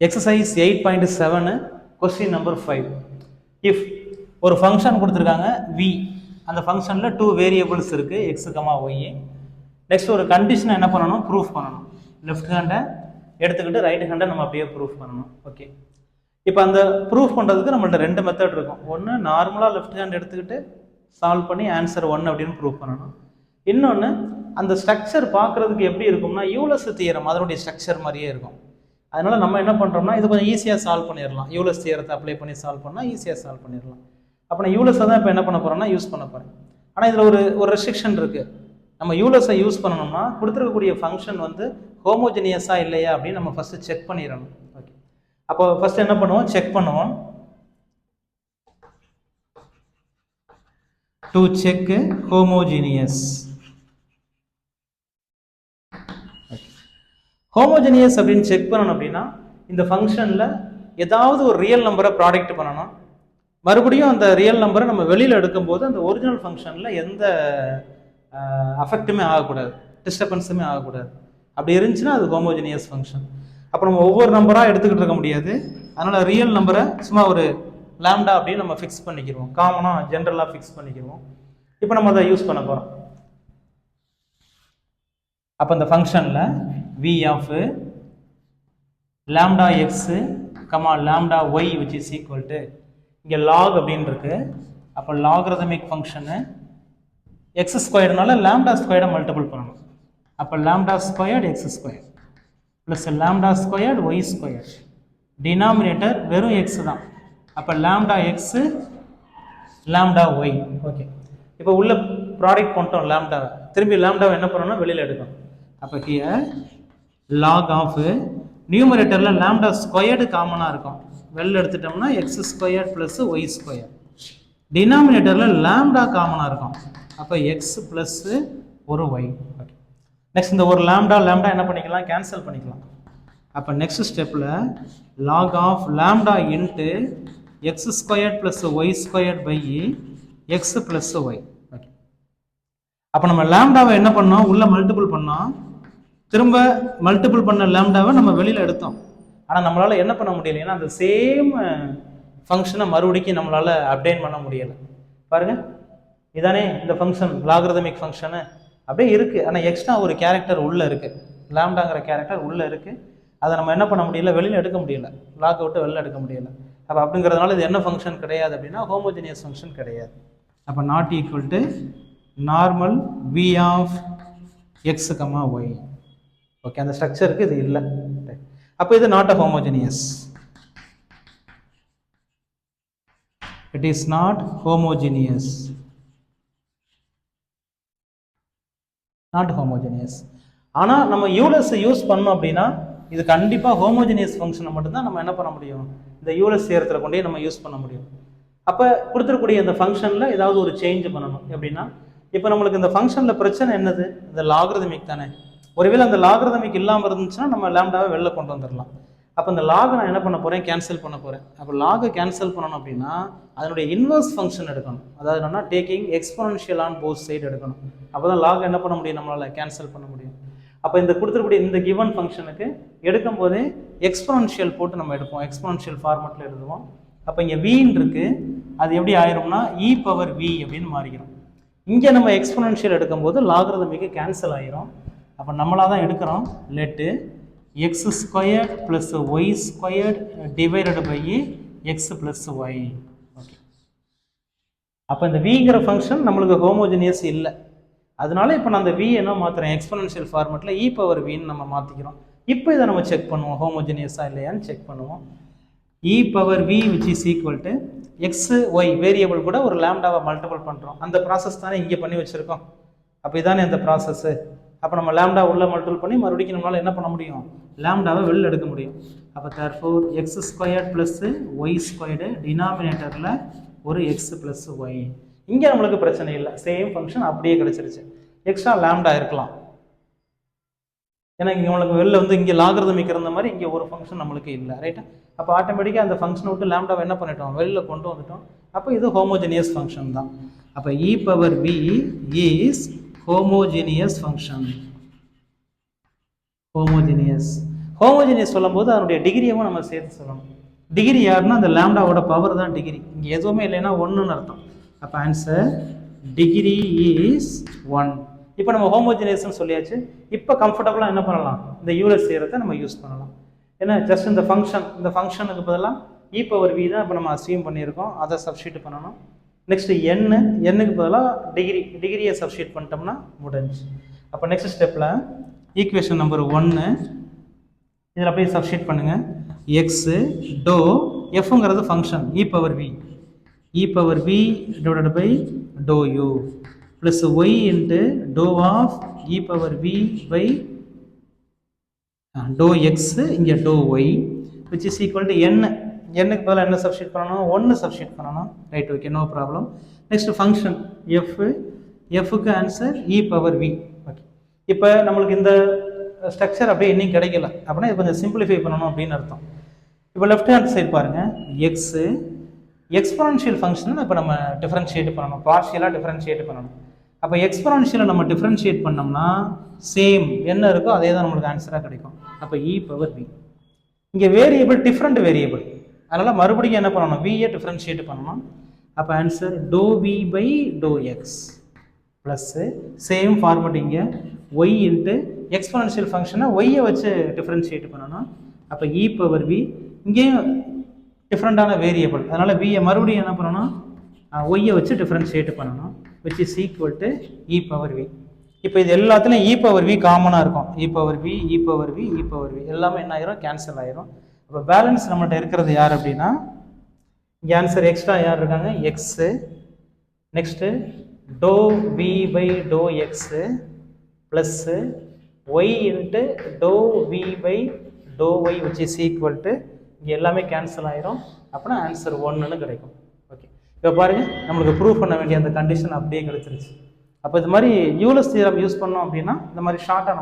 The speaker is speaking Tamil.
Exercise 8.7 question number 5. இஃப் ஒரு ஃபங்க்ஷன் கொடுத்துருக்காங்க v, அந்த ஃபங்க்ஷனில் 2 வேரியபிள்ஸ் இருக்குது x, y. நெக்ஸ்ட் ஒரு கண்டிஷனை என்ன பண்ணணும், ப்ரூஃப் பண்ணணும். லெஃப்ட் ஹேண்டை எடுத்துக்கிட்டு ரைட் ஹேண்டை நம்ம அப்படியே ப்ரூஃப் பண்ணணும். ஓகே, இப்போ அந்த ப்ரூஃப் பண்ணுறதுக்கு நம்மள்ட்ட 2 மெத்தட் இருக்கும். ஒன்று நார்மலாக லெஃப்ட் ஹேண்ட் எடுத்துக்கிட்டு சால்வ் பண்ணி ஆன்சர் 1 அப்படின்னு ப்ரூஃப் பண்ணணும். இன்னொன்று அந்த ஸ்ட்ரக்சர் பார்க்குறதுக்கு எப்படி இருக்கும்னா யூலஸ் தியரம் அதனுடைய ஸ்ட்ரக்சர் மாதிரியே இருக்கும். அதனால் நம்ம என்ன பண்ணுறோம்னா இது கொஞ்சம் ஈஸியாக சால்வ் பண்ணிடலாம். யூலஸ் தியரத்தை அப்ளை பண்ணி சால்வ் பண்ணால் ஈஸியாக சால்வ் பண்ணிடலாம். அப்போ நான் யூலஸை தான் இப்போ என்ன பண்ண போகிறேன்னா யூஸ் பண்ண போகிறேன். ஆனால் இதில் ஒரு ரெஸ்ட்ரிக்ஷன் இருக்குது. நம்ம யூலஸை யூஸ் பண்ணணும்னா கொடுத்துருக்கக்கூடிய ஃபங்க்ஷன் வந்து ஹோமோஜினியஸாக இல்லையா அப்படின்னு நம்ம ஃபஸ்ட்டு செக் பண்ணிடணும். ஓகே, அப்போ ஃபஸ்ட்டு என்ன பண்ணுவோம், செக் பண்ணுவோம். To check homogeneous. ஹோமோஜினியஸ் அப்படின்னு செக் பண்ணணும் அப்படின்னா இந்த ஃபங்க்ஷனில் ஏதாவது ஒரு ரியல் நம்பரை ப்ராடக்ட் பண்ணணும். மறுபடியும் அந்த ரியல் நம்பரை நம்ம வெளியில் எடுக்கும்போது அந்த ஒரிஜினல் ஃபங்க்ஷனில் எந்த அஃபெக்ட்டுமே ஆகக்கூடாது, டிஸ்டர்பன்ஸுமே ஆகக்கூடாது. அப்படி இருந்துச்சுன்னா அது ஹோமோஜினியஸ் ஃபங்க்ஷன். அப்போ நம்ம ஒவ்வொரு நம்பராக எடுத்துக்கிட்டு இருக்க முடியாது. அதனால் ரியல் நம்பரை சும்மா ஒரு லாம்டா அப்படின்னு நம்ம ஃபிக்ஸ் பண்ணிக்கிடுவோம், காமனாக ஜென்ரலாக ஃபிக்ஸ் பண்ணிக்கிடுவோம். இப்போ நம்ம அதை யூஸ் பண்ண போகிறோம். அப்போ இந்த ஃபங்க்ஷனில் v of lambda x comma lambda y which is equal to இங்கே லாக் அப்படின்னு இருக்கு. அப்போ லாகரதமிக் ஃபங்க்ஷனு எக்ஸ் ஸ்கொயர்னால லாம்டா ஸ்கொயர்டை மல்டிபிள் பண்ணணும். அப்போ lambda squared x square plus lambda squared y square. Denominator வெறும் எக்ஸ் தான். அப்போ lambda x lambda y. Okay, இப்போ உள்ள ப்ராடக்ட் பண்ணிட்டோம் லாம்டாவை. திரும்பி லாம்டாவை என்ன பண்ணணும்னா வெளியில் எடுக்கணும். அப்போ ஹியர் லாக் ஆஃப் நியூமரேட்டரில் லாம்டா ஸ்கொயர்டு காமனாக இருக்கும். வெளில எடுத்துட்டோம்னா x square plus y square. டினாமினேட்டரில் லாம்டா காமனாக இருக்கும். அப்போ எக்ஸ் ப்ளஸ்ஸு ஒரு ஒய். ஓகே, நெக்ஸ்ட் இந்த ஒரு லாம்டா என்ன பண்ணிக்கலாம், கேன்சல் பண்ணிக்கலாம். அப்போ நெக்ஸ்ட் ஸ்டெப்பில் log of lambda into x square plus y square by x plus y. Okay, அப்போ நம்ம லாம்டாவை என்ன பண்ணோம், உள்ள மல்டிபிள் பண்ணோம். திரும்ப மல்டிபிள் பண்ண லாம்டாவை நம்ம வெளியில் எடுத்தோம். ஆனால் நம்மளால் என்ன பண்ண முடியல, ஏன்னா அந்த சேம் ஃபங்க்ஷனை மறுபடிக்கும் நம்மளால் அப்டேட் பண்ண முடியலை. பாருங்கள், இதானே இந்த ஃபங்க்ஷன் லாகரதமிக் ஃபங்க்ஷனு அப்படியே இருக்குது. ஆனால் எக்ஸ்ட்ரா ஒரு கேரக்டர் உள்ளே இருக்குது, லாம்டாங்கிற கேரக்டர் உள்ளே இருக்குது. அதை நம்ம என்ன பண்ண முடியல, வெளியில் எடுக்க முடியல, லாக் விட்டு வெளியில் எடுக்க முடியல. அப்போ அப்படிங்கிறதுனால இது என்ன ஃபங்க்ஷன் கிடையாது அப்படின்னா ஹோமோஜினியஸ் ஃபங்க்ஷன் கிடையாது. அப்போ not equal to normal v of x comma y. Okay, அந்த ஸ்ட்ரக்சருக்கு இது இல்லை. அப்போ இது not a homogeneous. It is not homogeneous. Not homogeneous. ஆனால் நம்ம யூலஸ் யூஸ் பண்ணோம் அப்படின்னா இது கண்டிப்பாக ஹோமோஜினியஸ் ஃபங்க்ஷனை மட்டும்தான் நம்ம என்ன பண்ண முடியும், இந்த யூலஸ் தேரத்தில் கொண்டே நம்ம யூஸ் பண்ண முடியும். அப்போ கொடுத்துருக்கூடிய இந்த ஃபங்க்ஷனில் ஏதாவது ஒரு சேஞ்ச் பண்ணணும். எப்படின்னா இப்போ நம்மளுக்கு இந்த ஃபங்க்ஷனில் பிரச்சனை என்னது, இந்த லாகரதமிக் தானே. ஒருவேளை அந்த லாகரதமிக் இல்லாமல் இருந்துச்சுன்னா நம்ம லாம்டாவை வெளில கொண்டு வந்துடலாம். அப்போ இந்த லாகை நான் என்ன பண்ண போகிறேன், கேன்சல் பண்ண போகிறேன். அப்போ லாகை கேன்சல் பண்ணணும் அப்படின்னா அதனுடைய இன்வர்ஸ் ஃபங்க்ஷன் எடுக்கணும். அதாவது என்னன்னா taking exponential on both side எடுக்கணும். அப்போ தான் லாக் என்ன பண்ண முடியும், நம்மளால் கேன்சல் பண்ண முடியும். அப்போ இந்த கொடுத்துருக்கூடிய இந்த கிவன் ஃபங்க்ஷனுக்கு எடுக்கும் போதே எக்ஸ்பொனன்ஷியல் போட்டு நம்ம எடுப்போம், எக்ஸ்பொனன்ஷியல் ஃபார்மெட்டில் எழுதுவோம். அப்போ இங்கே வீன் இருக்குது, அது எப்படி ஆயிரும்னா இ பவர் வி அப்படின்னு மாறிக்கிறோம். இங்கே நம்ம எக்ஸ்பொனன்ஷியல் எடுக்கும்போது லாகரதமிக்கு கேன்சல் ஆகிரும். அப்போ நம்மளாக தான் எடுக்கிறோம். Let x square plus y square divided by x plus y. Okay, அப்போ இந்த விங்கிற ஃபங்க்ஷன் நம்மளுக்கு ஹோமோஜினியஸ் இல்லை. அதனால இப்போ நான் அந்த வி என்ன மாற்றுறேன், எக்ஸ்பொனன்ஷியல் ஃபார்மெட்டில் இ பவர் வின்னு நம்ம மாற்றிக்கிறோம். இப்போ இதை நம்ம செக் பண்ணுவோம், ஹோமோஜினியஸாக இல்லையான்னு செக் பண்ணுவோம். E power v which is equal to x y variable கூட ஒரு லாம்டாவை மல்டிபிள் பண்ணுறோம். அந்த ப்ராசஸ் தானே இங்கே பண்ணி வச்சுருக்கோம். அப்போ இதானே அந்த ப்ராசஸ்ஸு. அப்போ நம்ம லாம்டா உள்ள மல்டிபிள் பண்ணி மறுபடியும் நம்மளால் என்ன பண்ண முடியும், லாம்டாவை வெளில எடுக்க முடியும். அப்போ therefore x squared plus y squared டினாமினேட்டரில் ஒரு எக்ஸ் ப்ளஸ் ஒய். இங்கே நம்மளுக்கு பிரச்சனை இல்லை, சேம் ஃபங்க்ஷன் அப்படியே கிடச்சிருச்சு. எக்ஸ்ட்ரா லாம்டா இருக்கலாம், ஏன்னா இங்கே நம்மளுக்கு வெளில வந்து இங்கே லாகரதமிக் இருந்த மாதிரி இங்கே ஒரு ஃபங்க்ஷன் நம்மளுக்கு இல்லை. ரைட்டா? அப்போ ஆட்டோமேட்டிக்காக அந்த ஃபங்க்ஷனை விட்டு லாம்டாவை என்ன பண்ணிட்டோம், வெளியில் கொண்டு வந்துட்டோம். அப்போ இது ஹோமோஜினியஸ் ஃபங்க்ஷன் தான். அப்போ e power v is homogeneous function. homogeneous homogeneous சொல்லும்போது அதனுடைய டிகிரியவும் நம்ம சேர்த்து சொல்லணும். டிகிரி யாருன்னா அந்த லாம்டாவோட பவர் தான் டிகிரி. இங்கே எதுவுமே இல்லைன்னா ஒன்றுன்னு அர்த்தம். அப்போ ஆன்சர் டிகிரி இஸ் 1. இப்போ நம்ம ஹோமோஜினியஸ்னு சொல்லியாச்சு. இப்போ கம்ஃபர்டபுளாக என்ன பண்ணலாம், இந்த யூலர்ஸ் தியரத்தை நம்ம யூஸ் பண்ணலாம். ஏன்னா ஜஸ்ட் இந்த ஃபங்க்ஷனுக்கு பதிலாக e பவர் v தான் இப்போ நம்ம அசியூம் பண்ணியிருக்கோம், அதை சப்ஸ்டியூட் பண்ணணும். நெக்ஸ்ட் எண்ணுக்கு பதிலாக டிகிரியை சப்ஸ்டியூட் பண்ணிட்டோம்னா முடிஞ்சு. அப்போ நெக்ஸ்ட் ஸ்டெப்பில் ஈக்குவேஷன் நம்பர் 1 இதில் அப்படியே சப்ஸ்டியூட் பண்ணுங்கள். எக்ஸு டோ எஃப்ங்கிறது function e power v divided by doe u plus y into doe of e power v by doe x இங்கே doe y which is equal to எண்ணுக்கு பதிலாக என்ன சப்ஸ்டியூட் பண்ணணும், 1 சப்ஸ்டியூட் பண்ணணும். Right, okay, no problem. Next function எஃப்க்கு answer e power v. Okay, இப்போ நம்மளுக்கு இந்த ஸ்ட்ரக்சர் அப்படியே இன்னும் கிடைக்கல அப்படின்னா இது கொஞ்சம் சிம்பிளிஃபை பண்ணணும் அப்படின்னு அர்த்தம். இப்போ லெஃப்ட் ஹேண்ட் சைடு பாருங்கள், எக்ஸு எக்ஸ்பொனன்ஷியல் ஃபங்க்ஷனை இப்போ நம்ம டிஃபரன்ஷியேட் பண்ணணும், பார்ஷியலாக டிஃபரன்ஷியேட் பண்ணணும். அப்போ எக்ஸ்பொனன்ஷியலை நம்ம டிஃபரன்ஷியேட் பண்ணோம்னா சேம் என்ன இருக்கோ அதே தான் நம்மளுக்கு ஆன்சராக கிடைக்கும். அப்போ e பவர் v. இங்கே வேரியபிள் டிஃப்ரெண்ட் வேரியபிள், அதனால் மறுபடியும் என்ன பண்ணணும், வியை டிஃபரன்ஷியேட் பண்ணணும். அப்போ answer doe v by doe x plus same format இங்கே ஒய் இன்ட்டு எக்ஸ்பொனன்ஷியல் ஃபங்க்ஷனை ஒய்யை வச்சு டிஃபரன்ஷியேட் பண்ணணும். அப்போ e பவர் v இங்கேயும் டிஃப்ரெண்ட்டான வேரியபிள், அதனால் வியை மறுபடியும் என்ன பண்ணணும், ஒய்யை வச்சு டிஃபரன்ஷியேட் பண்ணணும், which is equal to e power v. இப்போ இது எல்லாத்துலையும் e பவர் v காமனாக இருக்கும். e பவர் v எல்லாமே என்ன ஆயிரும், கேன்சல் ஆயிரும். இப்போ பேலன்ஸ் நம்மகிட்ட இருக்கிறது யார் அப்படின்னா, இங்கே ஆன்சர் எக்ஸ்ட்ரா யார் இருக்காங்க, x. Next doe v by doe x plus y into doe v by doe y which is equal to இங்கே எல்லாமே கேன்சல் ஆயிரும். அப்படின்னா ஆன்சர் 1ன்னு கிடைக்கும். ஓகே, இப்போ பாருங்கள், நம்மளுக்கு ப்ரூவ் பண்ண வேண்டிய அந்த கண்டிஷன் அப்படியே கிடைச்சிருச்சு. அப்போ இது மாதிரி யூலர்ஸ் தியரம் யூஸ் பண்ணோம் அப்படின்னா இந்த மாதிரி ஷார்ட்டாக